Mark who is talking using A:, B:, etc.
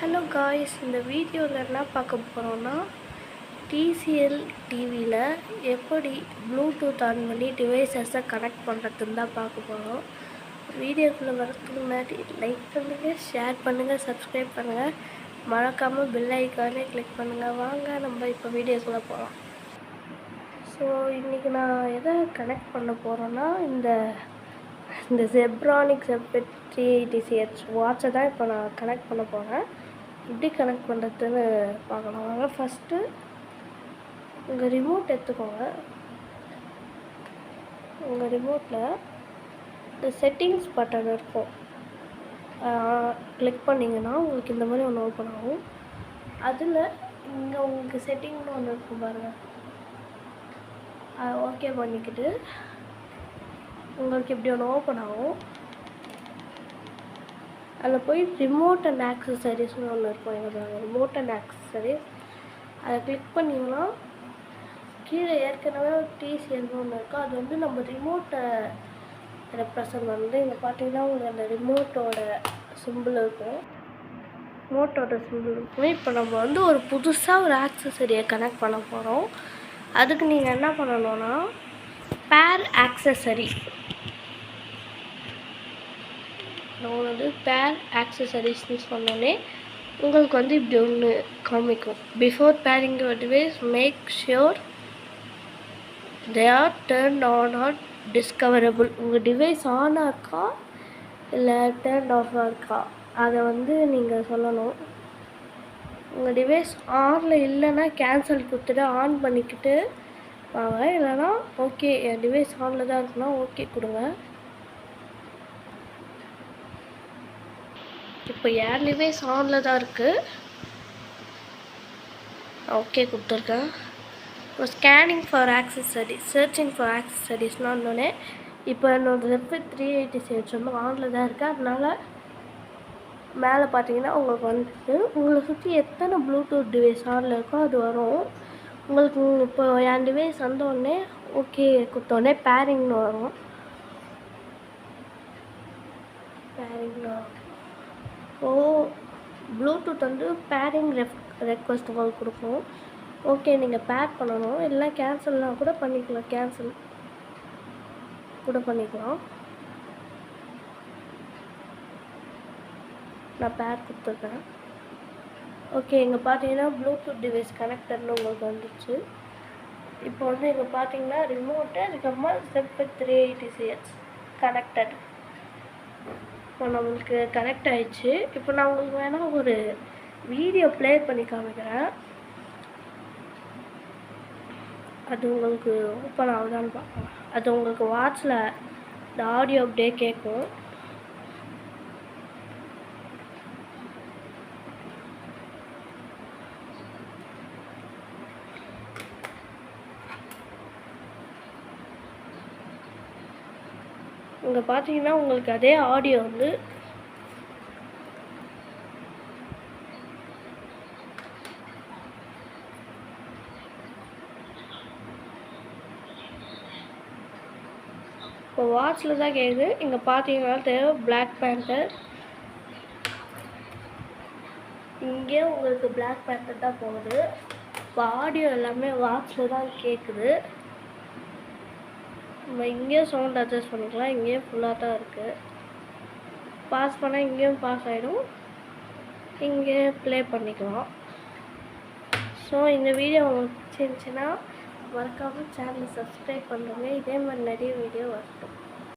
A: Hello guys, இந்த வீடியோவில் என்ன பார்க்க போகிறோன்னா டிசிஎல் டிவியில் எப்படி ப்ளூடூத் ஆன் பண்ணி டிவைஸஸை கனெக்ட் பண்ணுறதுன்னு தான் பார்க்க போகிறோம். வீடியோக்குள்ளே வரதுக்கு முன்னாடி லைக் பண்ணுங்கள், ஷேர் பண்ணுங்கள், சப்ஸ்கிரைப் பண்ணுங்கள், மறக்காமல் பெல் ஐக்கானே கிளிக் பண்ணுங்கள். வாங்க நம்ம இப்போ வீடியோக்குள்ளே போகலாம். ஸோ இன்றைக்கி நான் எதை கனெக்ட் பண்ண போகிறேன்னா இந்த ஜெப்ரானிக்ஸ் Z 380CH வாட்சை தான் இப்போ நான் கனெக்ட் பண்ண போகிறேன். எப்படி கனெக்ட் பண்ணுறதுன்னு பார்க்கலாம் வாங்க. ஃபஸ்ட்டு உங்கள் ரிமோட் எடுத்துக்கோங்க. உங்கள் ரிமோட்டில் இந்த செட்டிங்ஸ் பட்டன் இருக்கும், கிளிக் பண்ணிங்கன்னா உங்களுக்கு இந்த மாதிரி ஒன்று ஓப்பன் ஆகும். அதில் இங்கே உங்களுக்கு செட்டிங்னு ஒன்று இருக்கும் பாருங்கள், ஓகே பண்ணிக்கிட்டு உங்களுக்கு இப்படி ஒன்று ஓப்பன் ஆகும். அதில் போய் ரிமோட் அண்ட் ஆக்சசரிஸ்னு ஒன்று இருக்கும். எங்கள் ரிமோட் அண்ட் ஆக்சசரிஸ் அதை கிளிக் பண்ணிங்கன்னா கீழே ஏற்கனவே டிசிஎல்னு ஒன்று இருக்கும். அது வந்து நம்ம ரிமோட்டை ரெப்ரசன்ட் பண்ணுறது. இங்கே பார்த்தீங்கன்னா உங்களுக்கு அந்த ரிமோட்டோட சிம்பிள் இருக்கும், இப்போ நம்ம வந்து ஒரு புதுசாக ஒரு ஆக்சசரியை கனெக்ட் பண்ண போகிறோம். அதுக்கு நீங்கள் என்ன பண்ணணும்னா பேர் ஆக்சசரி, நான் வந்து பேர் ஆக்சசரிஸ்ன்னு சொன்னோன்னே உங்களுக்கு வந்து இப்படி ஒன்று காமிக்கும். Before pairing your device make sure they are turned on or discoverable. உங்கள் டிவைஸ் ஆனாக இருக்கா இல்லை டர்ன்ட் ஆஃபாக இருக்கா அதை வந்து நீங்கள் சொல்லணும். உங்கள் டிவைஸ் ஆனில் இல்லைன்னா கேன்சல் கொடுத்துட்டு ஆன் பண்ணிக்கிட்டு வாங்க, இல்லைனா ஓகே என் டிவைஸ் ஆனில் தான் இருக்குன்னா ஓகே கொடுங்க. இப்போ என் டிவைஸ் ஆனில் தான் இருக்குது, ஓகே கொடுத்துருக்கேன். இப்போ scanning for accessories, searching for ஆக்சசரிஸ்னால் இருந்தோடனே இப்போ என்னோட Z 380CH வந்து ஆனில் தான் இருக்குது. அதனால் மேலே பார்த்தீங்கன்னா உங்களுக்கு வந்துட்டு உங்களை சுற்றி எத்தனை ப்ளூடூத் டிவைஸ் ஆனில் இருக்கோ அது வரும். உங்களுக்கு இப்போ என் டிவைஸ் வந்தோடனே ஓகே கொடுத்தோடனே பேரிங்னு வரும். ப்ளூடூத் வந்து பேரிங் ரெக்வஸ்ட் உங்களுக்கு கொடுக்கும். ஓகே நீங்கள் பேர் பண்ணணும், இல்லை கேன்சல்லாம் கூட பண்ணிக்கலாம், கேன்சல் கூட பண்ணிக்கலாம். நான் பேர் கொடுத்துருக்கேன். ஓகே இங்கே பார்த்தீங்கன்னா ப்ளூடூத் டிவைஸ் கனெக்டர்னு உங்களுக்கு வந்துச்சு. இப்போ வந்து இங்கே பார்த்தீங்கன்னா ரிமோட்டு, அதுக்கப்புறமா Z 380CH கனெக்டட். இப்போ நம்மளுக்கு கனெக்ட் ஆகிடுச்சு. இப்போ நான் உங்களுக்கு வேணால் ஒரு வீடியோ ப்ளே பண்ணி காமிக்கிறேன், அது உங்களுக்கு ஓப்பன் ஆகுதான்னு பார்க்கலாம். அது உங்களுக்கு வாட்சில் இந்த ஆடியோ அப்படியே கேட்கும். இங்கே பார்த்தீங்கன்னா உங்களுக்கு அதே ஆடியோ வந்து இப்போ வாட்சில் தான் கேட்குது. இங்கே பார்த்தீங்கன்னா தேவை பிளாக் பேந்தர், இங்கே உங்களுக்கு பிளாக் பேந்தர் தான் போகுது. இப்போ ஆடியோ எல்லாமே வாட்சில் தான் கேட்குது. நம்ம இங்கேயும் சவுண்ட் அட்ஜஸ்ட் பண்ணிக்கலாம், இங்கேயும் ஃபுல்லாக தான் இருக்குது. பாஸ் பண்ணால் இங்கேயும் பாஸ் ஆகிடும், இங்கே ப்ளே பண்ணிக்கலாம். ஸோ இந்த வீடியோ உங்களுக்கு பிடிச்சிருந்துச்சின்னா மறக்காமல் சேனலை சப்ஸ்கிரைப் பண்ணுறேங்க. இதே மாதிரி நிறைய வீடியோ வரட்டும்.